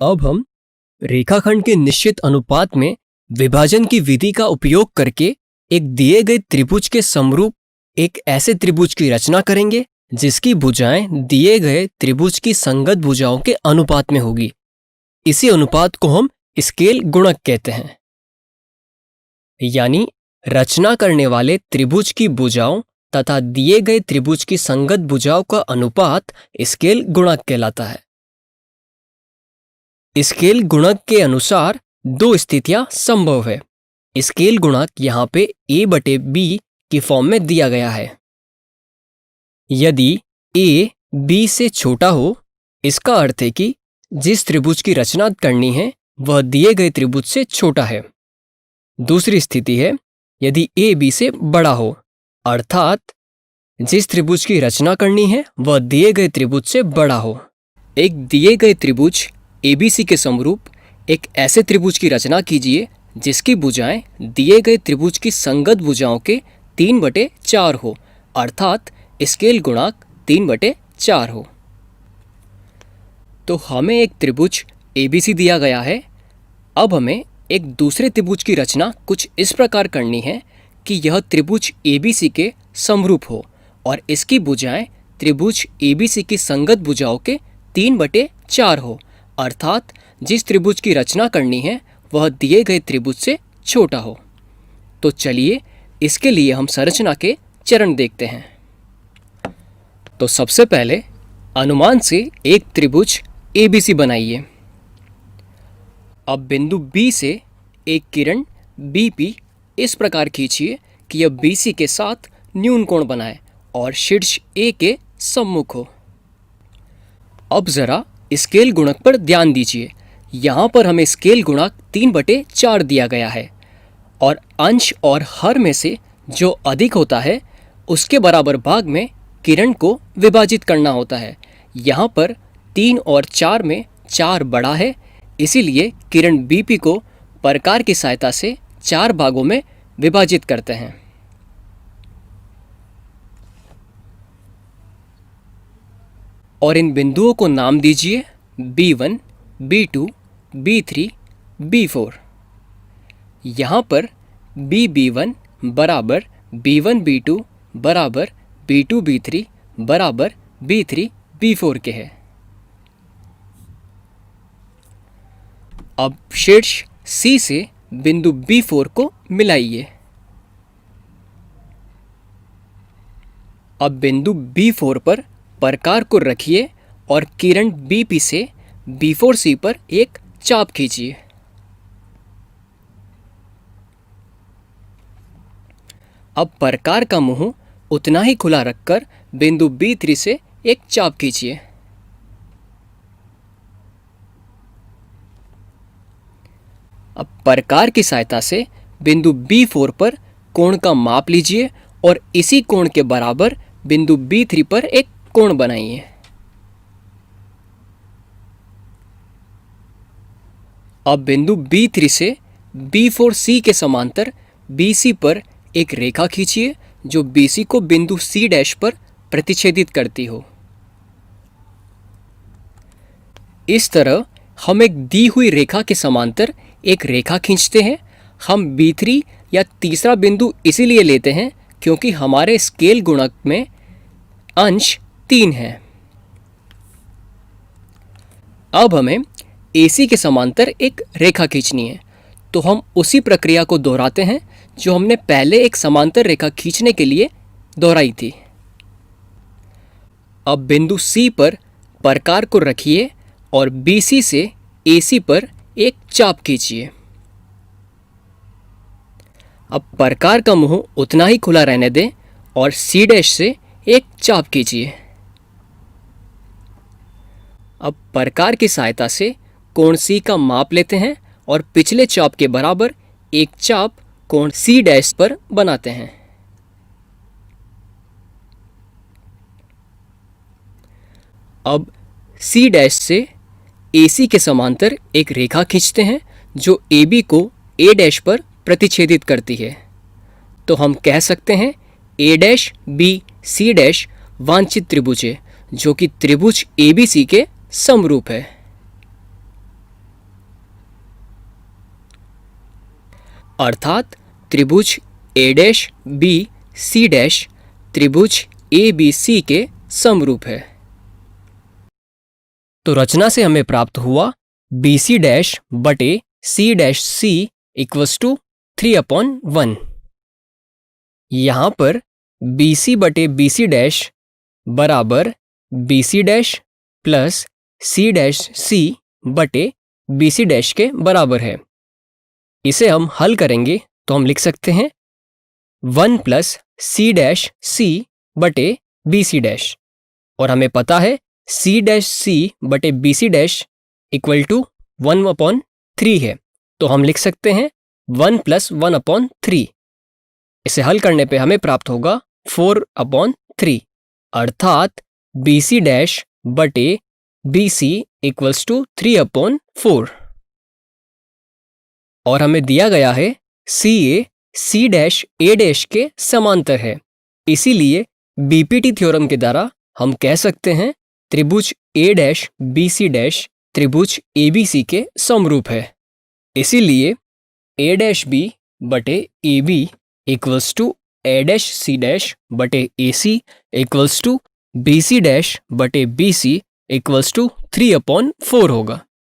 अब हम रेखाखंड के निश्चित अनुपात में विभाजन की विधि का उपयोग करके एक दिए गए त्रिभुज के समरूप एक ऐसे त्रिभुज की रचना करेंगे जिसकी भुजाएं दिए गए त्रिभुज की संगत भुजाओं के अनुपात में होगी। इसी अनुपात को हम स्केल गुणक कहते हैं। यानी रचना करने वाले त्रिभुज की भुजाओं तथा दिए गए त्रिभुज की संगत भुजाओं का अनुपात स्केल गुणक कहलाता है। स्केल गुणक के अनुसार दो स्थितियां संभव है। स्केल गुणक यहाँ पे a/b की फॉर्म में दिया गया है। यदि a b से छोटा हो, इसका अर्थ है कि जिस त्रिभुज की रचना करनी है वह दिए गए त्रिभुज से छोटा है। दूसरी स्थिति है यदि a b से बड़ा हो, अर्थात जिस त्रिभुज की रचना करनी है वह दिए गए त्रिभुज से बड़ा हो। एक दिए गए त्रिभुज ABC के समरूप एक ऐसे त्रिभुज की रचना कीजिए जिसकी भुजाएं दिए गए त्रिभुज की संगत भुजाओं के 3/4 हो, अर्थात स्केल गुणांक 3/4 हो। तो हमें एक त्रिभुज ABC दिया गया है। अब हमें एक दूसरे त्रिभुज की रचना कुछ इस प्रकार करनी है कि यह त्रिभुज ABC के समरूप हो और इसकी भुजाएं त्रिभुज ABC की संगत भुजाओं के 3/4 हो, अर्थात जिस त्रिभुज की रचना करनी है वह दिए गए त्रिभुज से छोटा हो। तो चलिए इसके लिए हम संरचना के चरण देखते हैं। तो सबसे पहले अनुमान से एक त्रिभुज ABC बनाइए। अब बिंदु B से एक किरण BP इस प्रकार खींचिए कि यह BC के साथ न्यून कोण बनाए और शीर्ष A के सम्मुख हो। अब जरा स्केल गुणक पर ध्यान दीजिए। यहाँ पर हमें स्केल गुणक 3/4 दिया गया है और अंश और हर में से जो अधिक होता है उसके बराबर भाग में किरण को विभाजित करना होता है। यहाँ पर 3 और 4 में 4 बड़ा है, इसीलिए किरण BP को प्रकार की सहायता से 4 भागों में विभाजित करते हैं। और इन बिंदुओं को नाम दीजिए B1, B2, B3, B4। यहाँ पर BB1 बराबर B1 B2 बराबर B2 B3 बराबर B3 B4 के है। अब शीर्ष C से बिंदु B4 को मिलाइए। अब बिंदु B4 पर प्रकार को रखिए और किरण BP से B4C पर एक चाप खींचिए। अब प्रकार का मुंह उतना ही खुला रखकर बिंदु B3 से एक चाप खींचिए। अब प्रकार की सहायता से बिंदु B4 पर कोण का माप लीजिए और इसी कोण के बराबर बिंदु B3 पर एक कोण बनाइए। अब बिंदु B3 से B4C के समांतर BC पर एक रेखा खींचिए जो BC को बिंदु C' पर प्रतिच्छेदित करती हो। इस तरह हम एक दी हुई रेखा के समांतर एक रेखा खींचते हैं। हम B3 या तीसरा बिंदु इसीलिए लेते हैं क्योंकि हमारे स्केल गुणक में अंश 3 है। अब हमें AC के समांतर एक रेखा खींचनी है, तो हम उसी प्रक्रिया को दोहराते हैं जो हमने पहले एक समांतर रेखा खींचने के लिए दोहराई थी। अब बिंदु C पर प्रकार को रखिए और BC से AC पर एक चाप खींचिए। अब प्रकार का मुंह उतना ही खुला रहने दें और C' से एक चाप खींचिए। अब प्रकार की सहायता से कोण C का माप लेते हैं और पिछले चाप के बराबर एक चाप कोण C' पर बनाते हैं। अब C' से AC के समांतर एक रेखा खींचते हैं जो AB को A' पर प्रतिच्छेदित करती है। तो हम कह सकते हैं A', B, C' वांछित त्रिभुज है जो कि त्रिभुज ABC के समरूप है। अर्थात त्रिभुज ए डैश बी सी डैश त्रिभुज ए बी सी के समरूप है। तो रचना से हमें प्राप्त हुआ बी सी डैश बटे C dash C equals to 3/1। यहाँ पर बी सी बटे बी सी डैश बराबर बी सी डैश प्लस सी डैश सी बटे बी सी डैश के बराबर है। इसे हम हल करेंगे तो हम लिख सकते हैं 1 प्लस सी डैश सी बटे बी सी डैश, और हमें पता है सी डैश सी बटे B C dash equal to 1/3 है, तो हम लिख सकते हैं 1 प्लस 1/3। इसे हल करने पे हमें प्राप्त होगा 4/3, अर्थात बी सी डैश बटे बी सी इक्वल्स टू 3/4। और हमें दिया गया है सी ए सी डैश ए डैश के समांतर है, इसीलिए बीपीटी थ्योरम के द्वारा हम कह सकते हैं त्रिभुज ए डैश बी सी डैश त्रिभुज ए बी सी के समरूप है। इसीलिए ए डैश बी बटे A B equals to A dash C dash बटे A C equals to B C dash बटे बी सी इक्वल्स टू 3/4 होगा।